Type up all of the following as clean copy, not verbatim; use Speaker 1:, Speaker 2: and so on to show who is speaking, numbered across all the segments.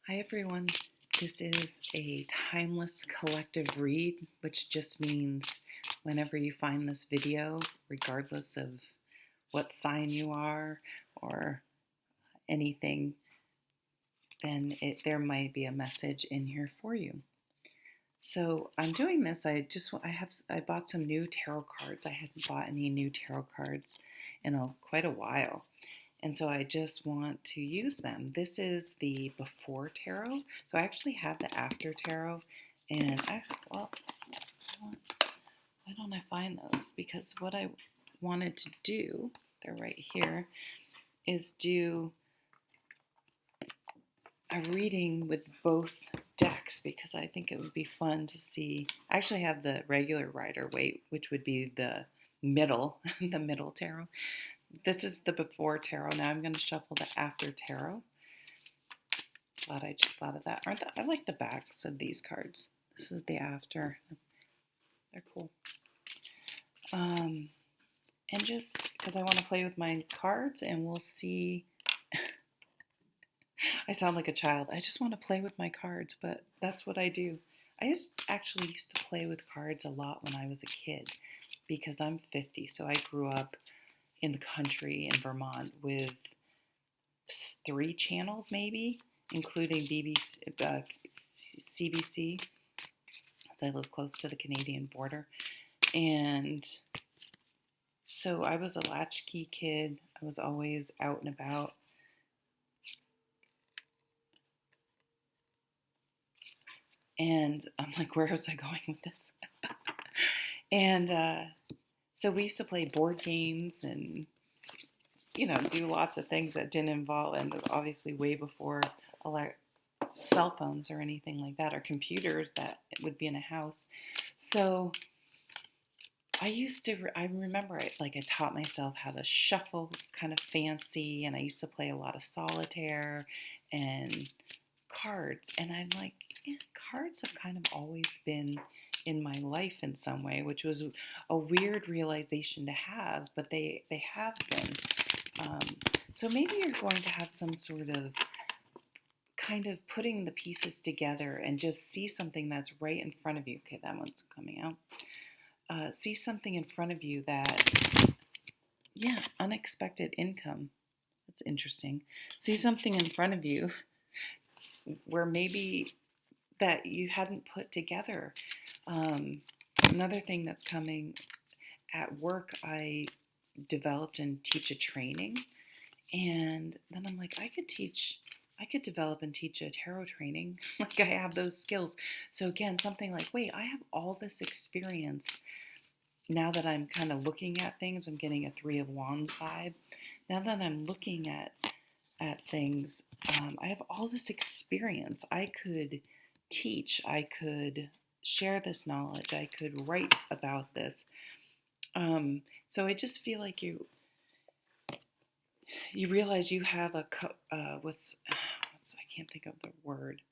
Speaker 1: Hi everyone. This is a timeless collective read, which just means whenever you find this video, regardless of what sign you are or anything, then there might be a message in here for you. So I'm doing this. I bought some new tarot cards. I hadn't bought any new tarot cards in quite a while. And so I just want to use them. This is the before tarot. So I actually have the after tarot. And why don't I find those? Because what I wanted to do, they're right here, is do a reading with both decks because I think it would be fun to see. I actually have the regular Rider-Waite, which would be the middle, the middle tarot. This is the before tarot. Now I'm going to shuffle the after tarot. Glad I just thought of that. I like the backs of these cards. This is the after. They're cool. And just because I want to play with my cards and we'll see. I sound like a child. I just want to play with my cards, but that's what I do. Actually used to play with cards a lot when I was a kid because I'm 50, so I grew up in the country in Vermont with 3 channels maybe, including BBC, CBC, as I live close to the Canadian border. And so I was a latchkey kid. I was always out and about. And I'm like, where was I going with this? And so we used to play board games and, do lots of things that didn't involve, and obviously way before cell phones or anything like that, or computers that would be in a house. So I remember I taught myself how to shuffle kind of fancy, and I used to play a lot of solitaire and cards. And I'm like, cards have kind of always been in my life in some way, which was a weird realization to have, but they have been. So maybe you're going to have some sort of kind of putting the pieces together and just see something that's right in front of you. Okay, that one's coming out. See something in front of you that, unexpected income. That's interesting. See something in front of you where maybe that you hadn't put together. Another thing that's coming at work, I developed and teach a training. And then I'm like, I could develop and teach a tarot training. Like I have those skills. So again, something like, wait, I have all this experience. Now that I'm kind of looking at things, I'm getting a 3 of Wands vibe. Now that I'm looking at things, I have all this experience. I could teach. I could share this knowledge. I could write about this. So I just feel like you realize you have I can't think of the word.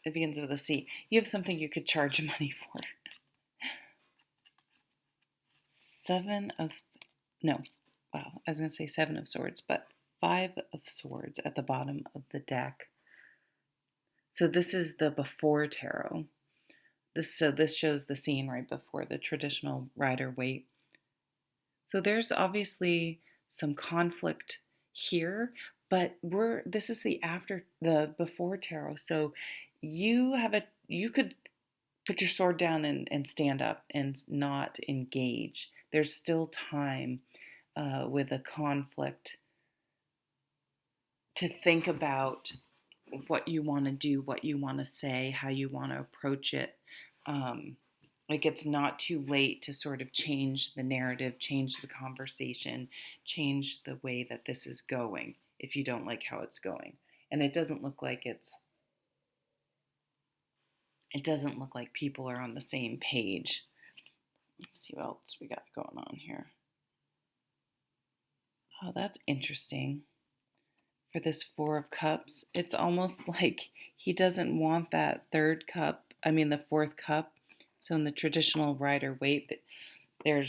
Speaker 1: It begins with a C. You have something you could charge money for. 7 of Swords, but 5 of Swords at the bottom of the deck. So this is the before tarot. This shows the scene right before the traditional Rider-Waite. So there's obviously some conflict here, but this is the before tarot. So you could put your sword down and stand up and not engage. There's still time with a conflict to think about what you want to do, what you want to say, how you want to approach it. It's not too late to sort of change the narrative, change the conversation, change the way that this is going if you don't like how it's going. And it doesn't look like people are on the same page. Let's see what else we got going on here. Oh, that's interesting. For this 4 of Cups, it's almost like he doesn't want that the 4th cup. So in the traditional Rider-Waite, There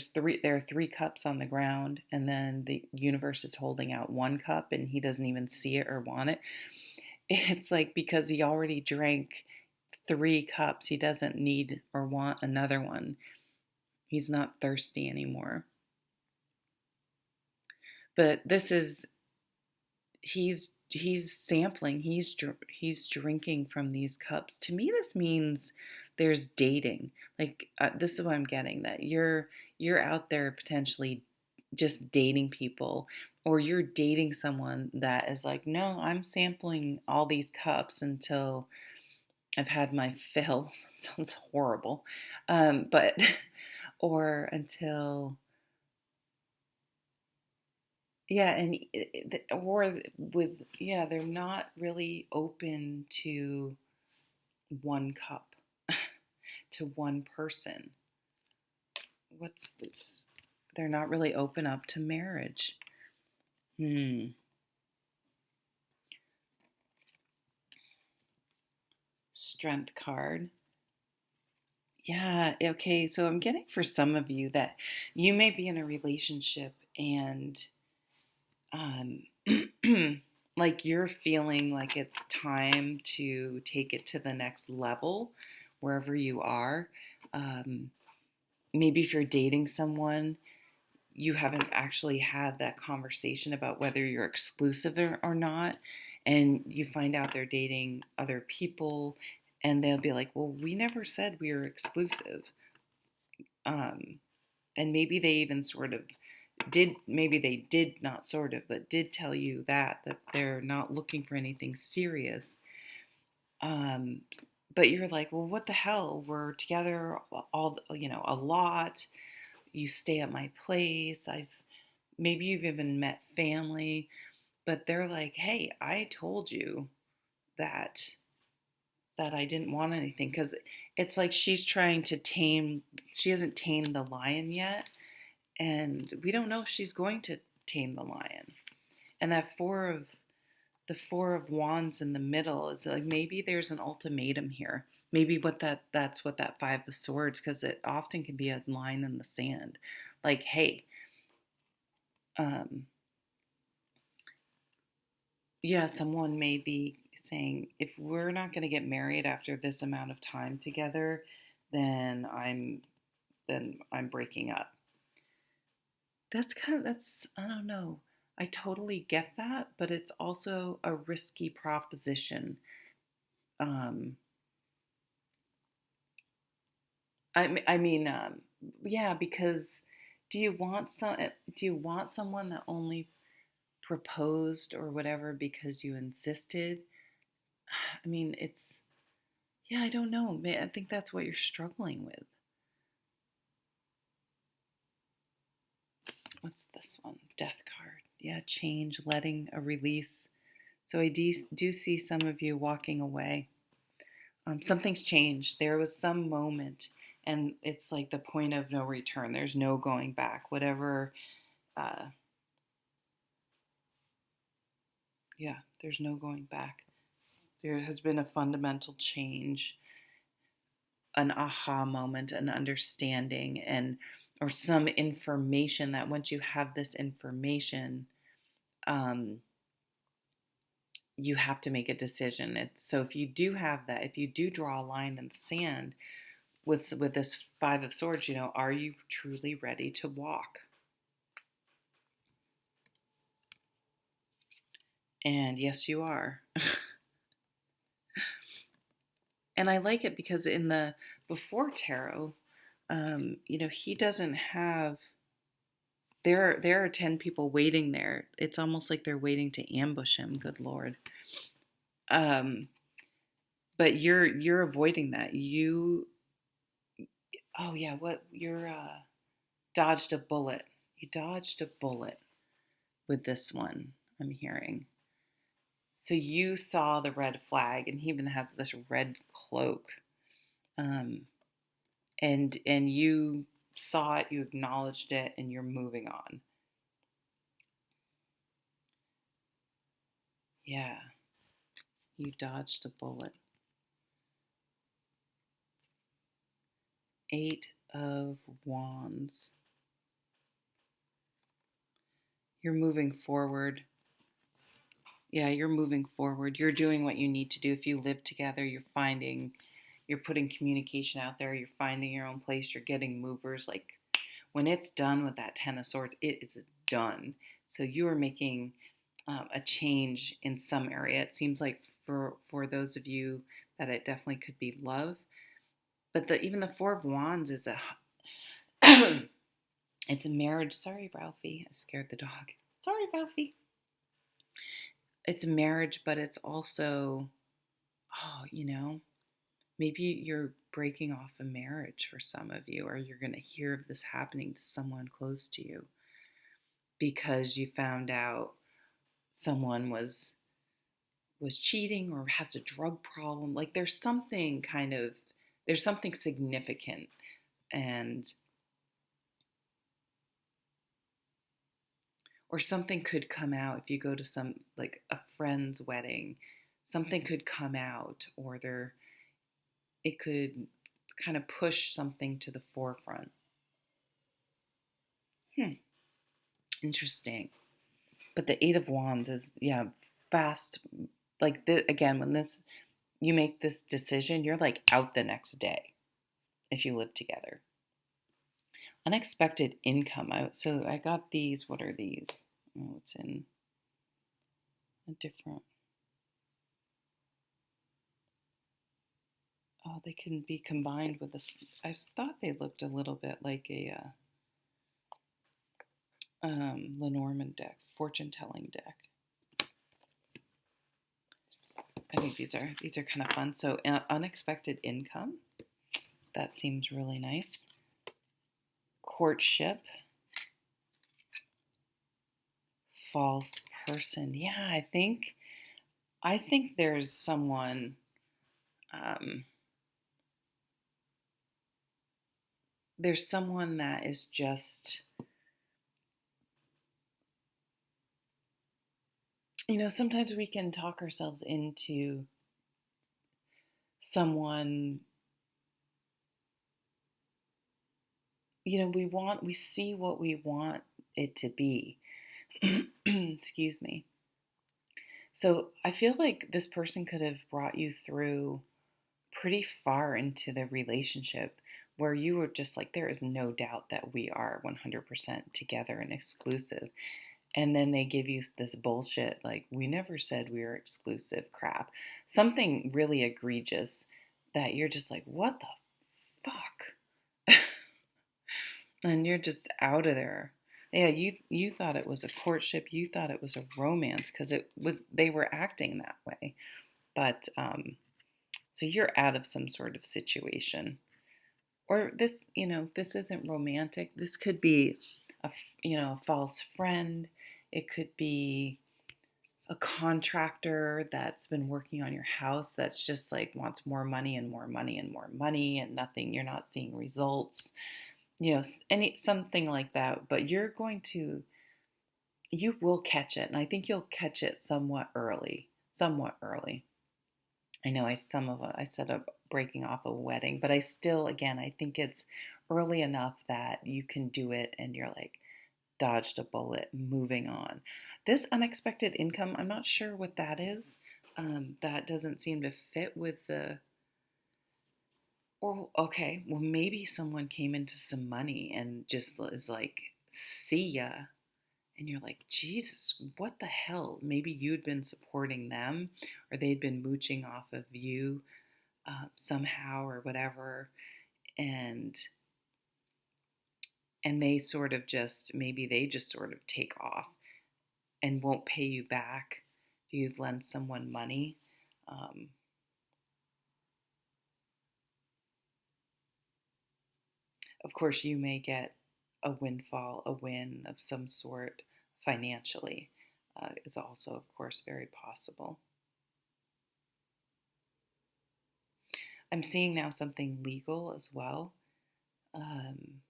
Speaker 1: are three cups on the ground, and then the universe is holding out one cup, and he doesn't even see it or want it. It's like because he already drank three cups, he doesn't need or want another one. He's not thirsty anymore. But this is he's sampling, he's drinking from these cups. To me, this means there's dating. Like this is what I'm getting, that you're out there potentially just dating people, or you're dating someone that is like, no, I'm sampling all these cups until I've had my fill. That sounds horrible, but or until yeah, and or with yeah, they're not really open to one cup, to one person. What's this? They're not really open up to marriage. Hmm. Strength card. Yeah, okay. So I'm getting for some of you that you may be in a relationship and um like you're feeling like it's time to take it to the next level wherever you are. Um Maybe if you're dating someone, you haven't actually had that conversation about whether you're exclusive or not, and you find out they're dating other people, and they'll be like, well, we never said we were exclusive. um, and maybe they even sort of did, maybe they did not sort of, but did tell you that they're not looking for anything serious. um, but you're like, well, what the hell, we're together all, a lot. You stay at my place. I've Maybe you've even met family, but they're like, hey, I told you that I didn't want anything, because it's like she's trying to tame, she hasn't tamed the lion yet, and we don't know if she's going to tame the lion. And the four of wands in the middle is like, maybe there's an ultimatum here. Maybe that's what that five of swords, because it often can be a line in the sand, like, hey, um, yeah, someone may be saying, if we're not going to get married after this amount of time together, then I'm breaking up. That's I don't know. I totally get that, but it's also a risky proposition. Um, I mean, yeah, because do you want someone that only proposed or whatever because you insisted? I mean, it's yeah, I don't know. I think that's what you're struggling with. What's this one? Death card. Yeah, change, letting, a release. So I do see some of you walking away. Something's changed. There was some moment, and it's like the point of no return. There's no going back. Whatever, uh, yeah, there's no going back. There has been a fundamental change, an aha moment, an understanding, and or some information that once you have this information, um, you have to make a decision. So if you do have that, if you do draw a line in the sand with this five of swords, are you truly ready to walk? And yes, you are. And I like it because in the before tarot, he doesn't have. There are 10 people waiting there. It's almost like they're waiting to ambush him. Good Lord. Um, but you're avoiding that. Oh yeah, what you're dodged a bullet. You dodged a bullet with this one, I'm hearing. So you saw the red flag, and he even has this red cloak. Um, and you saw it, you acknowledged it, and you're moving on. Yeah, you dodged a bullet. Eight of Wands. You're moving forward. Yeah, you're moving forward. You're doing what you need to do. If you live together, you're putting communication out there, you're finding your own place, you're getting movers. Like when it's done with that Ten of Swords, it is done. So you are making a change in some area. It seems like for those of you that it definitely could be love, but even the Four of Wands is a it's a marriage. Sorry, Ralphie, I scared the dog. Sorry, Ralphie. It's a marriage, but it's also, oh, maybe you're breaking off a marriage for some of you, or you're going to hear of this happening to someone close to you because you found out someone was cheating or has a drug problem. Like there's something significant, and or something could come out if you go to some like a friend's wedding. Something could come out, or it could kind of push something to the forefront. Hmm, interesting. But the Eight of Wands is, yeah, fast. Like again, when this you make this decision, you're like out the next day if you live together. Unexpected income. So I got these. What are these? Oh, it's in a different. Oh, they can be combined with this. I thought they looked a little bit like a Lenormand deck, fortune telling deck. I think these are kind of fun. So unexpected income. That seems really nice. Courtship. False person. Yeah, I think there's someone um, that is just, sometimes we can talk ourselves into someone, we see what we want it to be. Excuse me. So I feel like this person could have brought you through pretty far into the relationship where you were just like, there is no doubt that we are 100% together and exclusive. And then they give you this bullshit, like, we never said we were exclusive crap. Something really egregious that you're just like, what the fuck? And you're just out of there. Yeah, you thought it was a courtship, you thought it was a romance because they were acting that way. But so you're out of some sort of situation. Or this isn't romantic. This could be a false friend. It could be a contractor that's been working on your house that's just like wants more money and more money and more money and nothing. You're not seeing results. Something like that. But you will catch it, and I think you'll catch it somewhat early. Somewhat early. I know I said a breaking off a wedding, but I still, again, I think it's early enough that you can do it and you're like, dodged a bullet, moving on. This unexpected income, I'm not sure what that is. That doesn't seem to fit with or okay, well, maybe someone came into some money and just is like, see ya. And you're like, Jesus, what the hell? Maybe you'd been supporting them or they'd been mooching off of you somehow or whatever. And they sort of maybe they just sort of take off and won't pay you back if you've lent someone money. Um, of course, you may get a windfall, a win of some sort financially, is also, of course, very possible. I'm seeing now something legal as well. Um,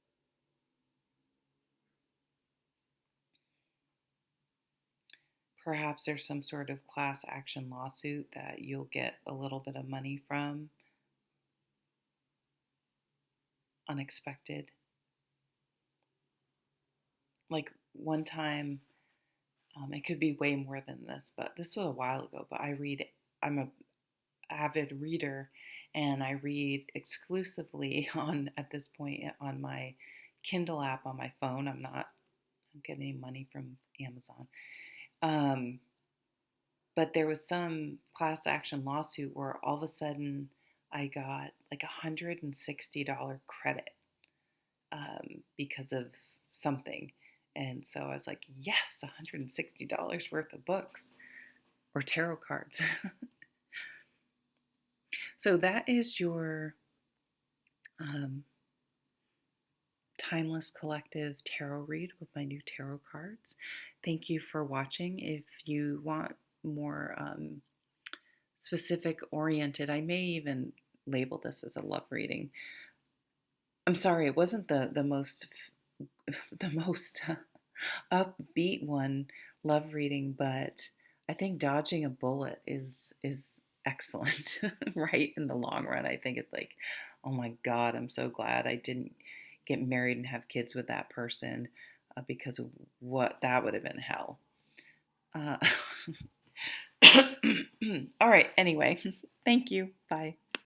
Speaker 1: Perhaps there's some sort of class action lawsuit that you'll get a little bit of money from, unexpected. Like one time, It could be way more than this, but this was a while ago. But I'm a avid reader, and I read exclusively on at this point on my Kindle app on my phone. I'm getting any money from Amazon. Um, but there was some class action lawsuit where all of a sudden I got like $160 credit because of something. And so I was like, yes, $160 worth of books or tarot cards. So that is your um, Timeless Collective tarot read with my new tarot cards. Thank you for watching. If you want more specific oriented, I may even label this as a love reading. I'm sorry, it wasn't the most the most upbeat one, love reading, but I think dodging a bullet is excellent, right? In the long run, I think it's like, oh my God, I'm so glad I didn't get married and have kids with that person because of what that would have been hell. Uh, all right. Anyway, thank you. Bye.